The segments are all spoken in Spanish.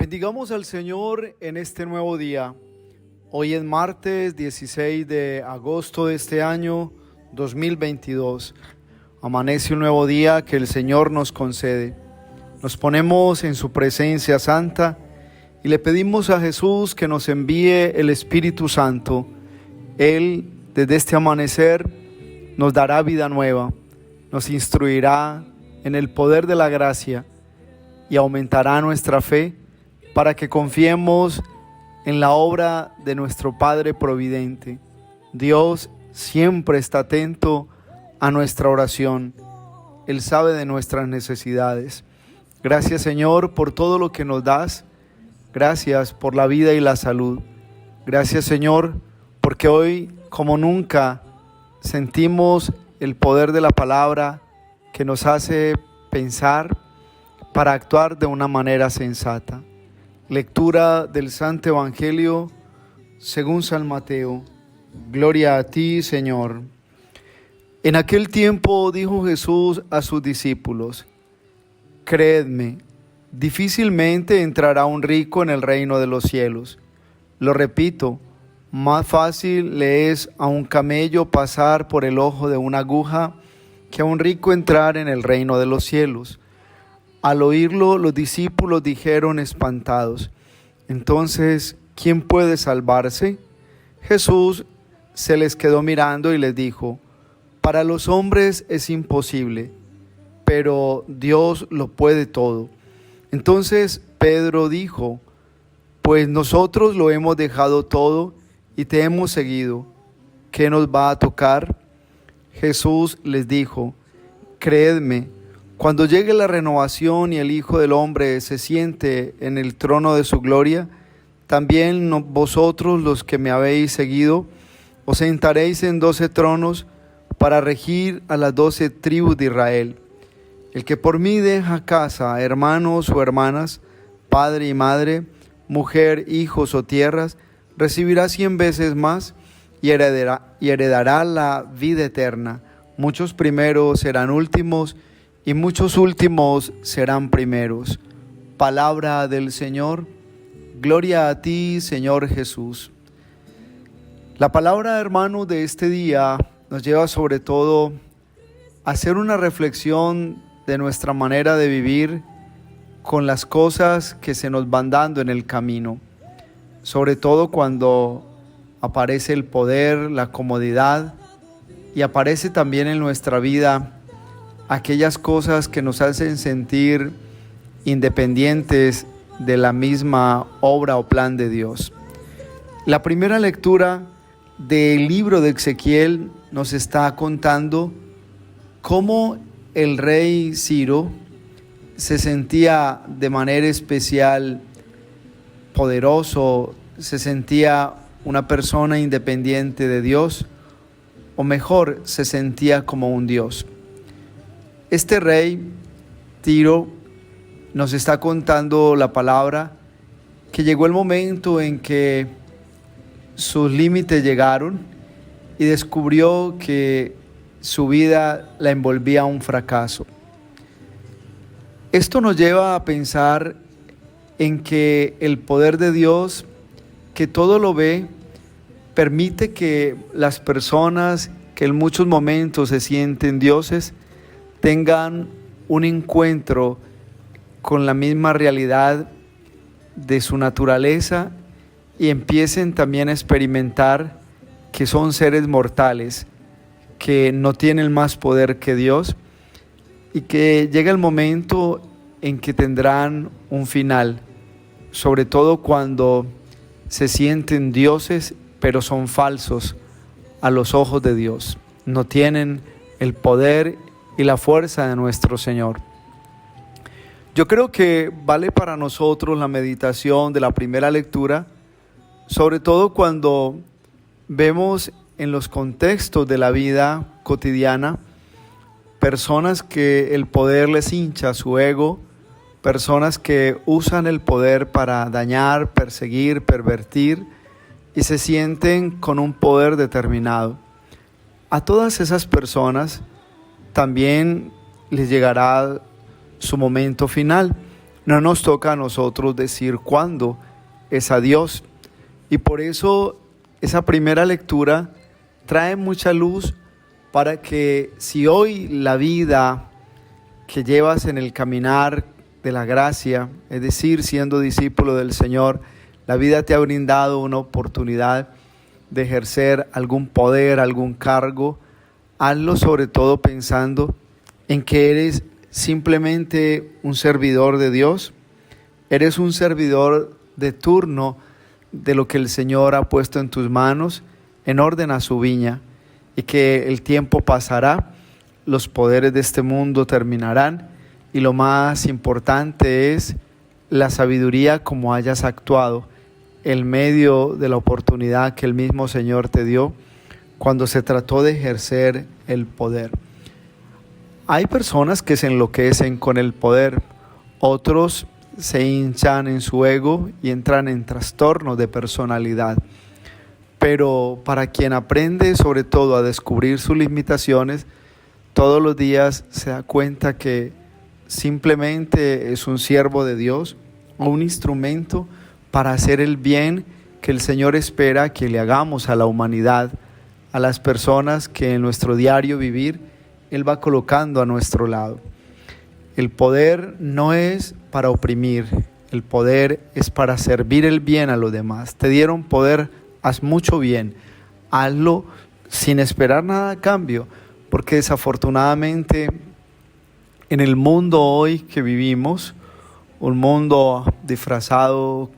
Bendigamos al Señor en este nuevo día. Hoy es martes 16 de agosto de este año 2022. Amanece un nuevo día que el Señor nos concede. Nos ponemos en su presencia santa y le pedimos a Jesús que nos envíe el Espíritu Santo. Él, desde este amanecer, nos dará vida nueva, nos instruirá en el poder de la gracia y aumentará nuestra fe para que confiemos en la obra de nuestro Padre Providente. Dios siempre está atento a nuestra oración. Él sabe de nuestras necesidades. Gracias, Señor, por todo lo que nos das. Gracias por la vida y la salud. Gracias, Señor, porque hoy, como nunca, sentimos el poder de la palabra que nos hace pensar para actuar de una manera sensata. Lectura del Santo Evangelio según San Mateo. Gloria a ti, Señor. En aquel tiempo dijo Jesús a sus discípulos: Creedme, difícilmente entrará un rico en el reino de los cielos. Lo repito, más fácil le es a un camello pasar por el ojo de una aguja que a un rico entrar en el reino de los cielos. Al oírlo, los discípulos dijeron espantados: Entonces, ¿quién puede salvarse? Jesús se les quedó mirando y les dijo: Para los hombres es imposible, pero Dios lo puede todo. Entonces Pedro dijo: Pues nosotros lo hemos dejado todo y te hemos seguido. ¿Qué nos va a tocar? Jesús les dijo: Creedme, cuando llegue la renovación y el Hijo del Hombre se siente en el trono de su gloria, también vosotros, los que me habéis seguido, os sentaréis en 12 tronos para regir a las 12 tribus de Israel. El que por mí deja casa, hermanos o hermanas, padre y madre, mujer, hijos o tierras, recibirá 100 veces más y heredará la vida eterna. Muchos primeros serán últimos y muchos últimos serán primeros. Palabra del Señor. Gloria a ti, Señor Jesús. La palabra, hermanos, de este día nos lleva sobre todo a hacer una reflexión de nuestra manera de vivir con las cosas que se nos van dando en el camino. Sobre todo cuando aparece el poder, la comodidad, y aparece también en nuestra vida aquellas cosas que nos hacen sentir independientes de la misma obra o plan de Dios. La primera lectura del libro de Ezequiel nos está contando cómo el rey Ciro se sentía de manera especial poderoso, se sentía una persona independiente de Dios, o mejor, se sentía como un Dios. Este rey, Ciro, nos está contando la palabra que llegó el momento en que sus límites llegaron y descubrió que su vida la envolvía un fracaso. Esto nos lleva a pensar en que el poder de Dios, que todo lo ve, permite que las personas que en muchos momentos se sienten dioses tengan un encuentro con la misma realidad de su naturaleza y empiecen también a experimentar que son seres mortales, que no tienen más poder que Dios y que llega el momento en que tendrán un final, sobre todo cuando se sienten dioses pero son falsos a los ojos de Dios, no tienen el poder y la fuerza de nuestro Señor. Yo creo que vale para nosotros la meditación de la primera lectura, sobre todo cuando vemos en los contextos de la vida cotidiana personas que el poder les hincha su ego, personas que usan el poder para dañar, perseguir, pervertir y se sienten con un poder determinado. A todas esas personas también les llegará su momento final. no nos toca a nosotros decir cuándo, es a Dios. Y por eso esa primera lectura trae mucha luz para que si hoy la vida que llevas en el caminar de la gracia, es decir, siendo discípulo del Señor, la vida te ha brindado una oportunidad de ejercer algún poder, algún cargo, hazlo sobre todo pensando en que eres simplemente un servidor de Dios, eres un servidor de turno de lo que el Señor ha puesto en tus manos en orden a su viña, y que el tiempo pasará, los poderes de este mundo terminarán, y lo más importante es la sabiduría como hayas actuado en medio de la oportunidad que el mismo Señor te dio cuando se trató de ejercer el poder. Hay personas que se enloquecen con el poder, otros se hinchan en su ego y entran en trastornos de personalidad. Pero para quien aprende sobre todo a descubrir sus limitaciones, todos los días se da cuenta que simplemente es un siervo de Dios o un instrumento para hacer el bien que el Señor espera que le hagamos a la humanidad, a las personas que en nuestro diario vivir Él va colocando a nuestro lado. El poder no es para oprimir, el poder es para servir el bien a los demás. Te dieron poder, haz mucho bien, hazlo sin esperar nada a cambio, porque desafortunadamente en el mundo hoy que vivimos, un mundo disfrazado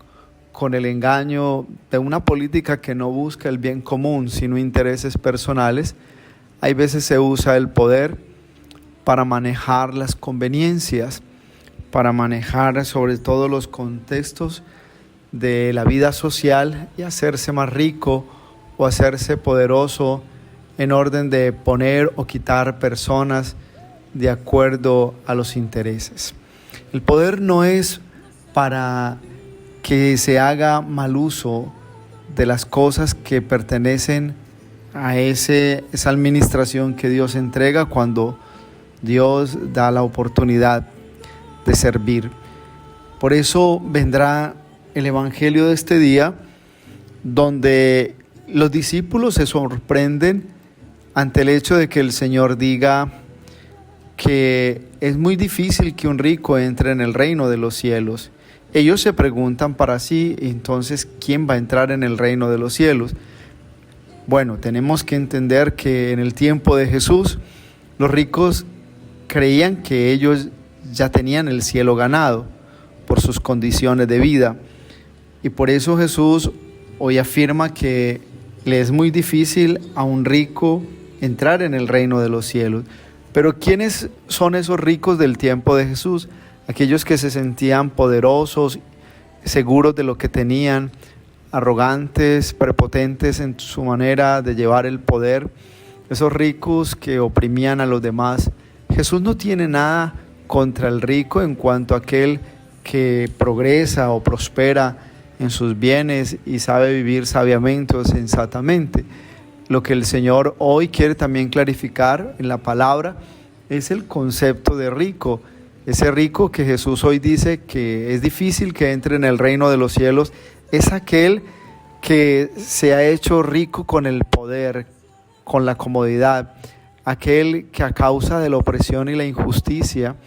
con el engaño de una política que no busca el bien común, sino intereses personales, hay veces se usa el poder para manejar las conveniencias, para manejar sobre todo los contextos de la vida social y hacerse más rico o hacerse poderoso en orden de poner o quitar personas de acuerdo a los intereses. El poder no es para que se haga mal uso de las cosas que pertenecen a esa administración que Dios entrega cuando Dios da la oportunidad de servir. Por eso vendrá el Evangelio de este día, donde los discípulos se sorprenden ante el hecho de que el Señor diga que es muy difícil que un rico entre en el reino de los cielos. Ellos se preguntan para sí, entonces, ¿quién va a entrar en el reino de los cielos? Bueno, tenemos que entender que en el tiempo de Jesús, los ricos creían que ellos ya tenían el cielo ganado por sus condiciones de vida. Y por eso Jesús hoy afirma que le es muy difícil a un rico entrar en el reino de los cielos. Pero ¿quiénes son esos ricos del tiempo de Jesús? Aquellos que se sentían poderosos, seguros de lo que tenían, arrogantes, prepotentes en su manera de llevar el poder, esos ricos que oprimían a los demás. Jesús no tiene nada contra el rico en cuanto a aquel que progresa o prospera en sus bienes y sabe vivir sabiamente o sensatamente. Lo que el Señor hoy quiere también clarificar en la palabra es el concepto de rico. Ese rico que Jesús hoy dice que es difícil que entre en el reino de los cielos, es aquel que se ha hecho rico con el poder, con la comodidad, aquel que a causa de la opresión y la injusticia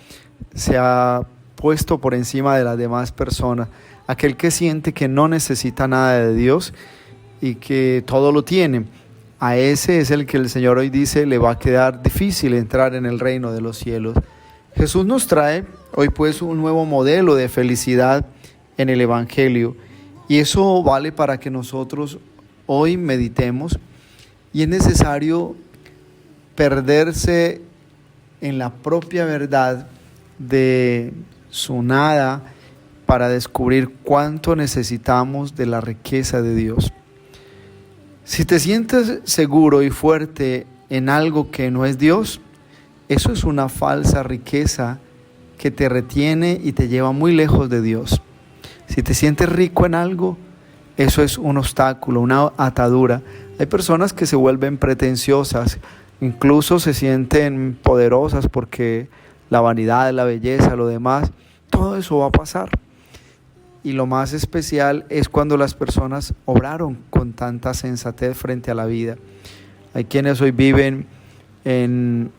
se ha puesto por encima de las demás personas, aquel que siente que no necesita nada de Dios y que todo lo tiene. A ese es el que el Señor hoy dice le va a quedar difícil entrar en el reino de los cielos. Jesús nos trae hoy pues un nuevo modelo de felicidad en el Evangelio, y eso vale para que nosotros hoy meditemos, y es necesario perderse en la propia verdad de su nada para descubrir cuánto necesitamos de la riqueza de Dios. Si te sientes seguro y fuerte en algo que no es Dios, eso es una falsa riqueza que te retiene y te lleva muy lejos de Dios. Si te sientes rico en algo, eso es un obstáculo, una atadura. Hay personas que se vuelven pretenciosas, incluso se sienten poderosas porque la vanidad, la belleza, lo demás, todo eso va a pasar. Y lo más especial es cuando las personas obraron con tanta sensatez frente a la vida. Hay quienes hoy viven en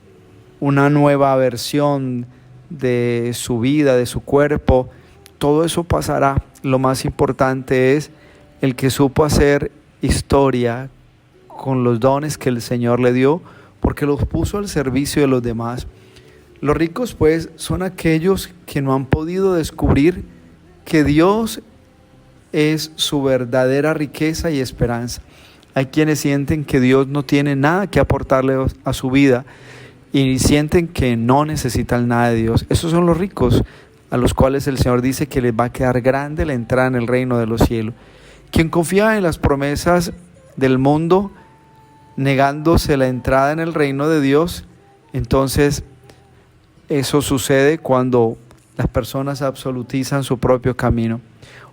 una nueva versión de su vida, de su cuerpo. Todo eso pasará. Lo más importante es el que supo hacer historia con los dones que el Señor le dio, porque los puso al servicio de los demás. Los ricos, pues, son aquellos que no han podido descubrir que Dios es su verdadera riqueza y esperanza. Hay quienes sienten que Dios no tiene nada que aportarle a su vida y sienten que no necesitan nada de Dios. Esos son los ricos, a los cuales el Señor dice que les va a quedar grande la entrada en el reino de los cielos. Quien confía en las promesas del mundo, negándose la entrada en el reino de Dios, entonces eso sucede cuando las personas absolutizan su propio camino.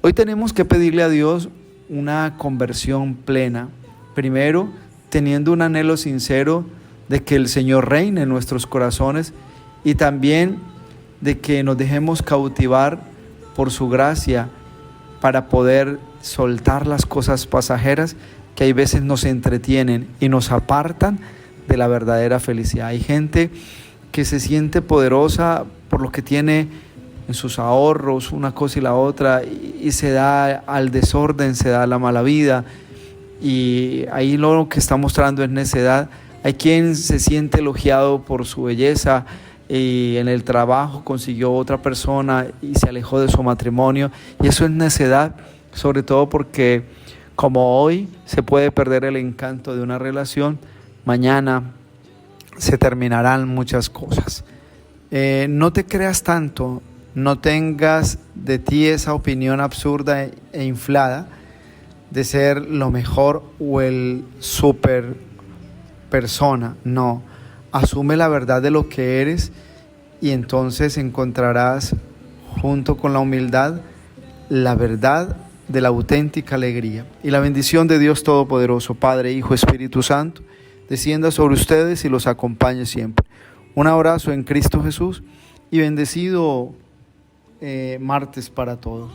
Hoy tenemos que pedirle a Dios una conversión plena. Primero, teniendo un anhelo sincero de que el Señor reine en nuestros corazones y también de que nos dejemos cautivar por su gracia para poder soltar las cosas pasajeras que hay veces nos entretienen y nos apartan de la verdadera felicidad. Hay gente que se siente poderosa por lo que tiene en sus ahorros, una cosa y la otra, y se da al desorden, se da a la mala vida, y ahí lo que está mostrando es necedad. Hay quien se siente elogiado por su belleza y en el trabajo consiguió otra persona y se alejó de su matrimonio, y eso es necedad, sobre todo porque como hoy se puede perder el encanto de una relación, mañana se terminarán muchas cosas. No te creas tanto, no tengas de ti esa opinión absurda e inflada de ser lo mejor o el super persona. No, asume la verdad de lo que eres y entonces encontrarás junto con la humildad la verdad de la auténtica alegría. Y la bendición de Dios Todopoderoso, Padre, Hijo, Espíritu Santo, descienda sobre ustedes y los acompañe siempre. Un abrazo en Cristo Jesús y bendecido martes para todos.